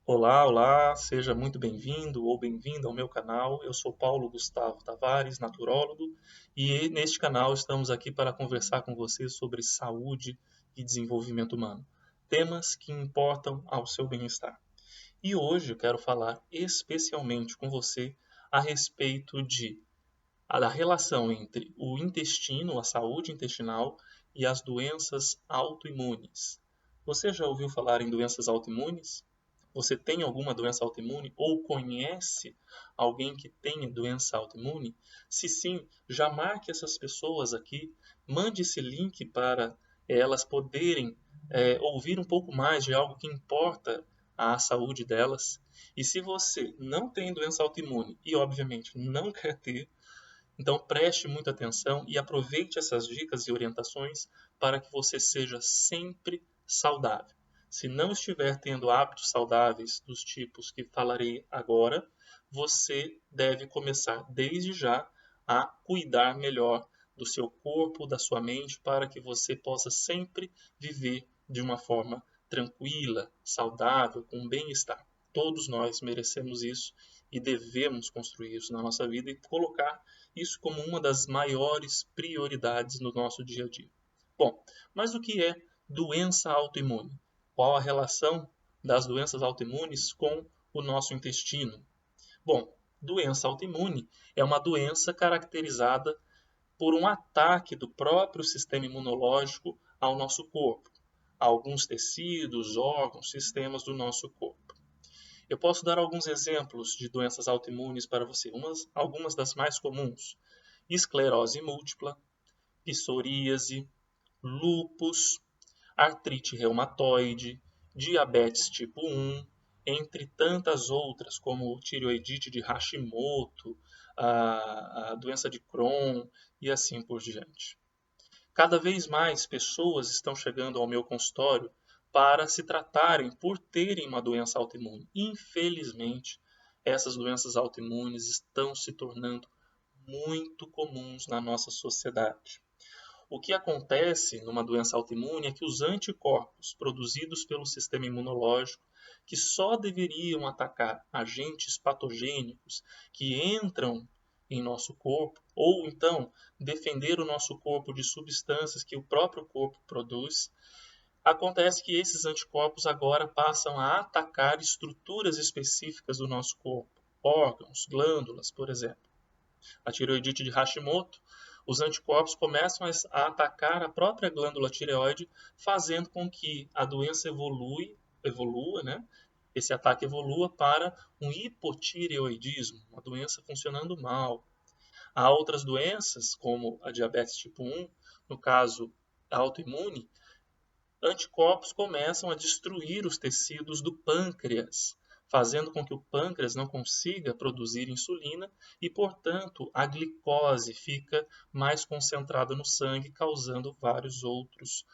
Olá, olá, seja muito bem-vindo ou bem-vinda ao meu canal. Eu sou Paulo Gustavo Tavares, naturólogo, e neste canal estamos aqui para conversar com você sobre saúde e desenvolvimento humano, temas que importam ao seu bem-estar. E hoje eu quero falar especialmente com você a respeito da relação entre o intestino, a saúde intestinal e as doenças autoimunes. Você já ouviu falar em doenças autoimunes? Você tem alguma doença autoimune ou conhece alguém que tenha doença autoimune? Se sim, já marque essas pessoas aqui, mande esse link para elas poderem ouvir um pouco mais de algo que importa à saúde delas. E se você não tem doença autoimune e, obviamente, não quer ter, então preste muita atenção e aproveite essas dicas e orientações para que você seja sempre saudável. Se não estiver tendo hábitos saudáveis dos tipos que falarei agora, você deve começar desde já a cuidar melhor do seu corpo, da sua mente, para que você possa sempre viver de uma forma tranquila, saudável, com bem-estar. Todos nós merecemos isso e devemos construir isso na nossa vida e colocar isso como uma das maiores prioridades no nosso dia a dia. Bom, mas o que é doença autoimune? Qual a relação das doenças autoimunes com o nosso intestino? Bom, doença autoimune é uma doença caracterizada por um ataque do próprio sistema imunológico ao nosso corpo, a alguns tecidos, órgãos, sistemas do nosso corpo. Eu posso dar alguns exemplos de doenças autoimunes para você, algumas das mais comuns: esclerose múltipla, psoríase, lúpus, artrite reumatoide, diabetes tipo 1, entre tantas outras, como tireoidite de Hashimoto, a doença de Crohn e assim por diante. Cada vez mais pessoas estão chegando ao meu consultório para se tratarem por terem uma doença autoimune. Infelizmente, essas doenças autoimunes estão se tornando muito comuns na nossa sociedade. O que acontece numa doença autoimune é que os anticorpos produzidos pelo sistema imunológico, que só deveriam atacar agentes patogênicos que entram em nosso corpo, ou então defender o nosso corpo de substâncias que o próprio corpo produz, acontece que esses anticorpos agora passam a atacar estruturas específicas do nosso corpo, órgãos, glândulas, por exemplo. A tireoidite de Hashimoto, os anticorpos começam a atacar a própria glândula tireoide, fazendo com que a doença evolua, né? Esse ataque evolua para um hipotireoidismo, uma doença funcionando mal. Há outras doenças, como a diabetes tipo 1, no caso autoimune, anticorpos começam a destruir os tecidos do pâncreas, fazendo com que o pâncreas não consiga produzir insulina e, portanto, a glicose fica mais concentrada no sangue, causando vários outros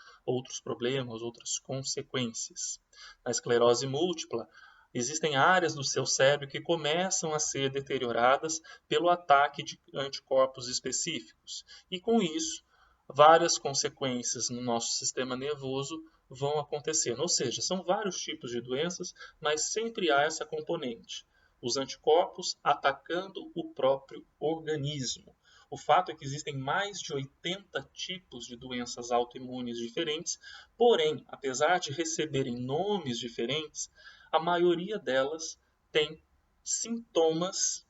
problemas, outras consequências. Na esclerose múltipla, existem áreas do seu cérebro que começam a ser deterioradas pelo ataque de anticorpos específicos. E com isso, várias consequências no nosso sistema nervoso vão acontecer. Ou seja, são vários tipos de doenças, mas sempre há essa componente. Os anticorpos atacando o próprio organismo. O fato é que existem mais de 80 tipos de doenças autoimunes diferentes, porém, apesar de receberem nomes diferentes, a maioria delas tem sintomas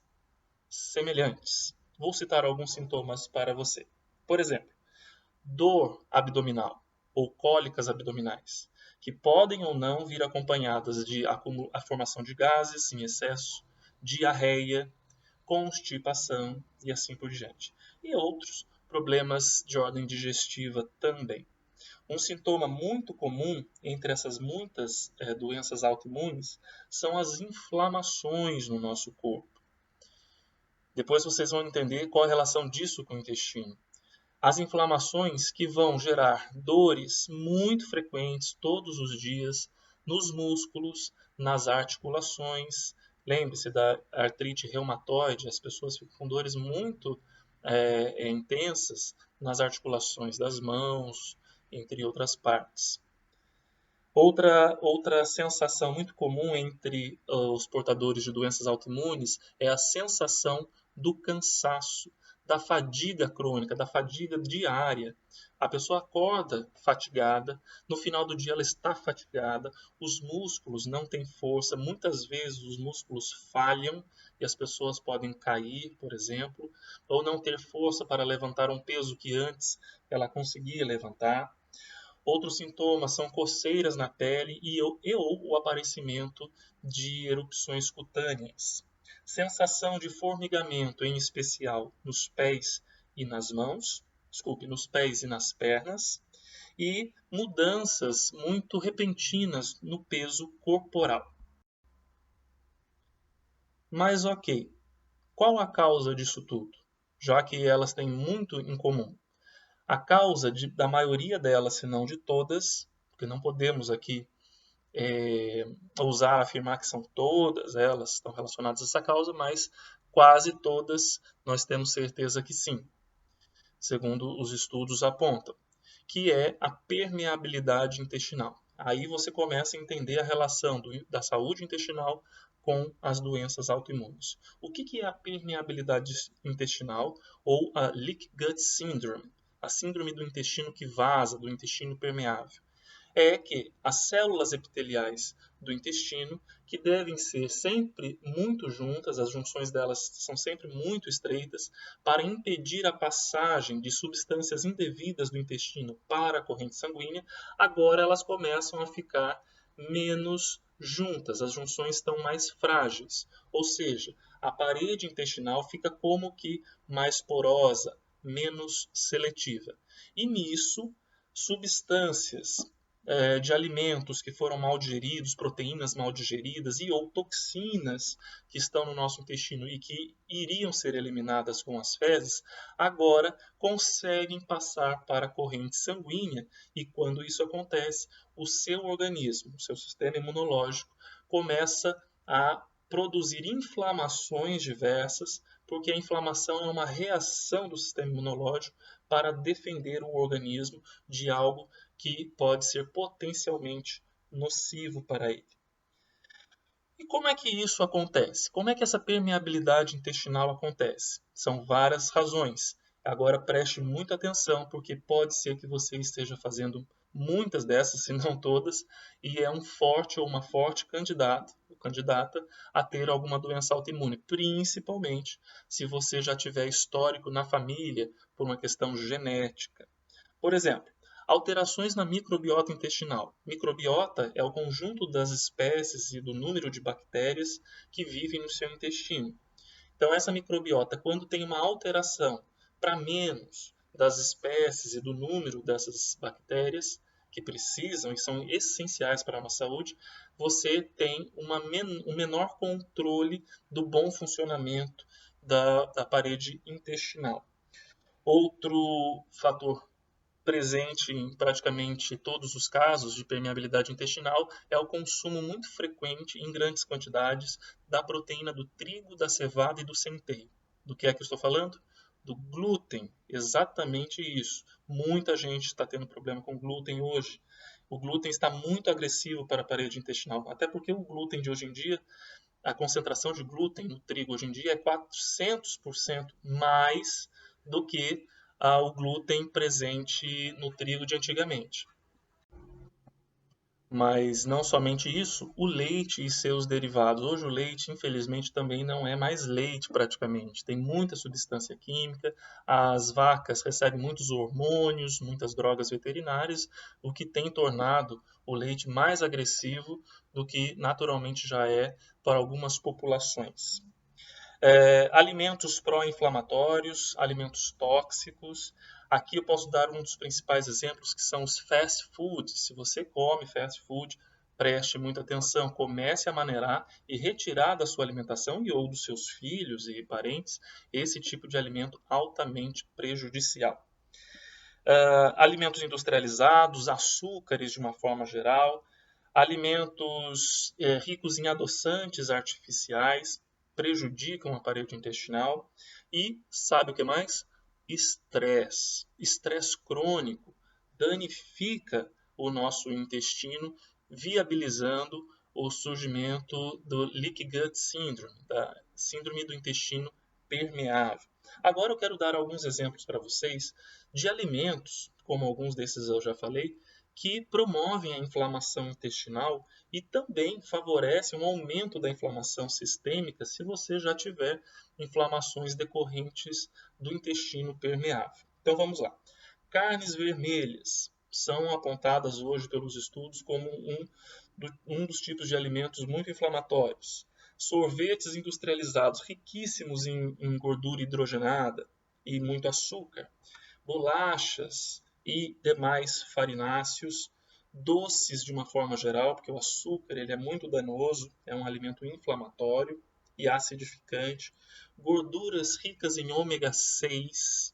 semelhantes. Vou citar alguns sintomas para você. Por exemplo, dor abdominal ou cólicas abdominais, que podem ou não vir acompanhadas de a formação de gases em excesso, diarreia, constipação e assim por diante. E outros problemas de ordem digestiva também. Um sintoma muito comum entre essas muitas doenças autoimunes são as inflamações no nosso corpo. Depois vocês vão entender qual a relação disso com o intestino. As inflamações que vão gerar dores muito frequentes todos os dias nos músculos, nas articulações. Lembre-se da artrite reumatoide, as pessoas ficam com dores muito intensas nas articulações das mãos, entre outras partes. Outra sensação muito comum entre os portadores de doenças autoimunes é a sensação do cansaço, da fadiga crônica, da fadiga diária. A pessoa acorda fatigada, no final do dia ela está fatigada, os músculos não têm força, muitas vezes os músculos falham e as pessoas podem cair, por exemplo, ou não ter força para levantar um peso que antes ela conseguia levantar. Outros sintomas são coceiras na pele ou o aparecimento de erupções cutâneas. Sensação de formigamento, em especial nos pés e nas mãos, nos pés e nas pernas, e mudanças muito repentinas no peso corporal. Mas ok, qual a causa disso tudo? Já que elas têm muito em comum. A causa da maioria delas, se não de todas, porque não podemos aqui ousar afirmar que são todas elas estão relacionadas a essa causa, mas quase todas nós temos certeza que sim, segundo os estudos apontam, que é a permeabilidade intestinal. Aí você começa a entender a relação da saúde intestinal com as doenças autoimunes. O que é a permeabilidade intestinal ou a Leaky Gut Syndrome? A síndrome do intestino que vaza, do intestino permeável. É que as células epiteliais do intestino, que devem ser sempre muito juntas, as junções delas são sempre muito estreitas, para impedir a passagem de substâncias indevidas do intestino para a corrente sanguínea, agora elas começam a ficar menos juntas, as junções estão mais frágeis, ou seja, a parede intestinal fica como que mais porosa, menos seletiva. E nisso, substâncias de alimentos que foram mal digeridos, proteínas mal digeridas e ou toxinas que estão no nosso intestino e que iriam ser eliminadas com as fezes, agora conseguem passar para a corrente sanguínea e quando isso acontece, o seu organismo, o seu sistema imunológico, começa a produzir inflamações diversas, porque a inflamação é uma reação do sistema imunológico para defender o organismo de algo que pode ser potencialmente nocivo para ele. E como é que isso acontece? Como é que essa permeabilidade intestinal acontece? São várias razões. Agora preste muita atenção, porque pode ser que você esteja fazendo muitas dessas, se não todas, e é um forte ou uma forte candidato ou candidata a ter alguma doença autoimune, principalmente se você já tiver histórico na família por uma questão genética. Por exemplo, alterações na microbiota intestinal. Microbiota é o conjunto das espécies e do número de bactérias que vivem no seu intestino. Então, essa microbiota, quando tem uma alteração para menos das espécies e do número dessas bactérias que precisam e são essenciais para a nossa saúde, você tem um menor controle do bom funcionamento da parede intestinal. Outro fator presente em praticamente todos os casos de permeabilidade intestinal é o consumo muito frequente, em grandes quantidades, da proteína do trigo, da cevada e do centeio. Do que é que eu estou falando? Do glúten, exatamente isso. Muita gente está tendo problema com glúten hoje. O glúten está muito agressivo para a parede intestinal, até porque o glúten de hoje em dia, a concentração de glúten no trigo hoje em dia é 400% mais do que o glúten presente no trigo de antigamente. Mas não somente isso, o leite e seus derivados. Hoje o leite, infelizmente, também não é mais leite praticamente. Tem muita substância química, as vacas recebem muitos hormônios, muitas drogas veterinárias, o que tem tornado o leite mais agressivo do que naturalmente já é para algumas populações. Alimentos pró-inflamatórios, alimentos tóxicos. Aqui eu posso dar um dos principais exemplos, que são os fast foods. Se você come fast food, preste muita atenção, comece a maneirar e retirar da sua alimentação e ou dos seus filhos e parentes esse tipo de alimento altamente prejudicial. Alimentos industrializados, açúcares de uma forma geral, alimentos ricos em adoçantes artificiais, prejudicam a parede intestinal e, sabe o que mais? Estresse. Estresse crônico danifica o nosso intestino viabilizando o surgimento do Leaky Gut Syndrome, da síndrome do intestino permeável. Agora eu quero dar alguns exemplos para vocês de alimentos, como alguns desses eu já falei, que promovem a inflamação intestinal e também favorecem um aumento da inflamação sistêmica se você já tiver inflamações decorrentes do intestino permeável. Então vamos lá. Carnes vermelhas são apontadas hoje pelos estudos como um dos tipos de alimentos muito inflamatórios. Sorvetes industrializados riquíssimos em gordura hidrogenada e muito açúcar, bolachas e demais farináceos, doces de uma forma geral, porque o açúcar ele é muito danoso, é um alimento inflamatório e acidificante, gorduras ricas em ômega 6,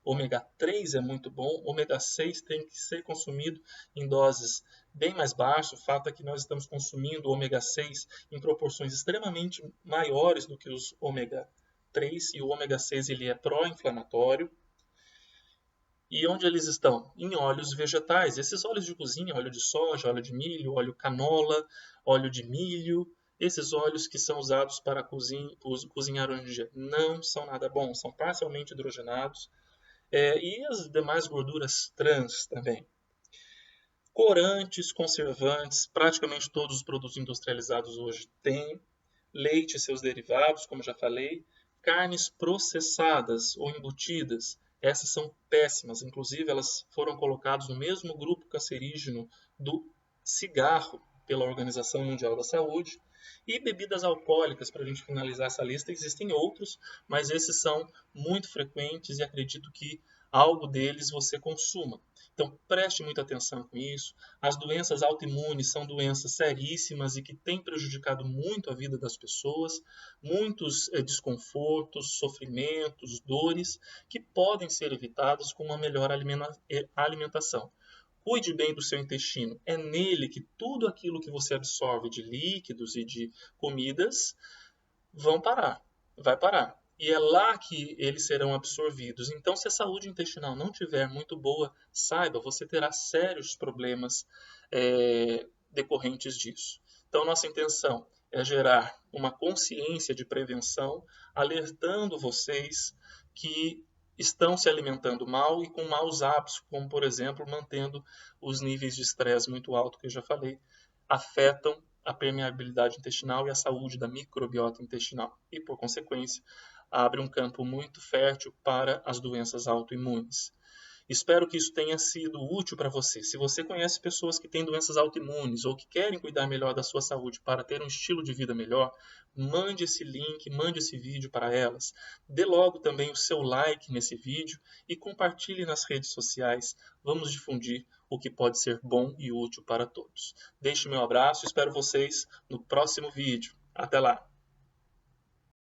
ômega 3 é muito bom, ômega 6 tem que ser consumido em doses bem mais baixas. O fato é que nós estamos consumindo ômega 6 em proporções extremamente maiores do que os ômega 3, e o ômega 6 ele é pró-inflamatório. E onde eles estão? Em óleos vegetais. Esses óleos de cozinha, óleo de soja, óleo de milho, óleo canola, óleo de milho, esses óleos que são usados para cozinhar hoje em dia não são nada bons, são parcialmente hidrogenados. E as demais gorduras trans também. Corantes, conservantes, praticamente todos os produtos industrializados hoje têm. Leite e seus derivados, como já falei. Carnes processadas ou embutidas, essas são péssimas. Inclusive, elas foram colocadas no mesmo grupo cancerígeno do cigarro pela Organização Mundial da Saúde. E bebidas alcoólicas, para a gente finalizar essa lista, existem outros, mas esses são muito frequentes e acredito que algo deles você consuma. Então, preste muita atenção com isso. As doenças autoimunes são doenças seríssimas e que têm prejudicado muito a vida das pessoas, muitos desconfortos, sofrimentos, dores, que podem ser evitados com uma melhor alimentação. Cuide bem do seu intestino. É nele que tudo aquilo que você absorve de líquidos e de comidas vai parar. E é lá que eles serão absorvidos. Então, se a saúde intestinal não estiver muito boa, saiba, você terá sérios problemas decorrentes disso. Então, nossa intenção é gerar uma consciência de prevenção, alertando vocês que estão se alimentando mal e com maus hábitos, como, por exemplo, mantendo os níveis de estresse muito alto, que eu já falei, afetam a permeabilidade intestinal e a saúde da microbiota intestinal. E, por consequência, abre um campo muito fértil para as doenças autoimunes. Espero que isso tenha sido útil para você. Se você conhece pessoas que têm doenças autoimunes ou que querem cuidar melhor da sua saúde para ter um estilo de vida melhor, mande esse link, mande esse vídeo para elas. Dê logo também o seu like nesse vídeo e compartilhe nas redes sociais. Vamos difundir o que pode ser bom e útil para todos. Deixe meu abraço, espero vocês no próximo vídeo. Até lá!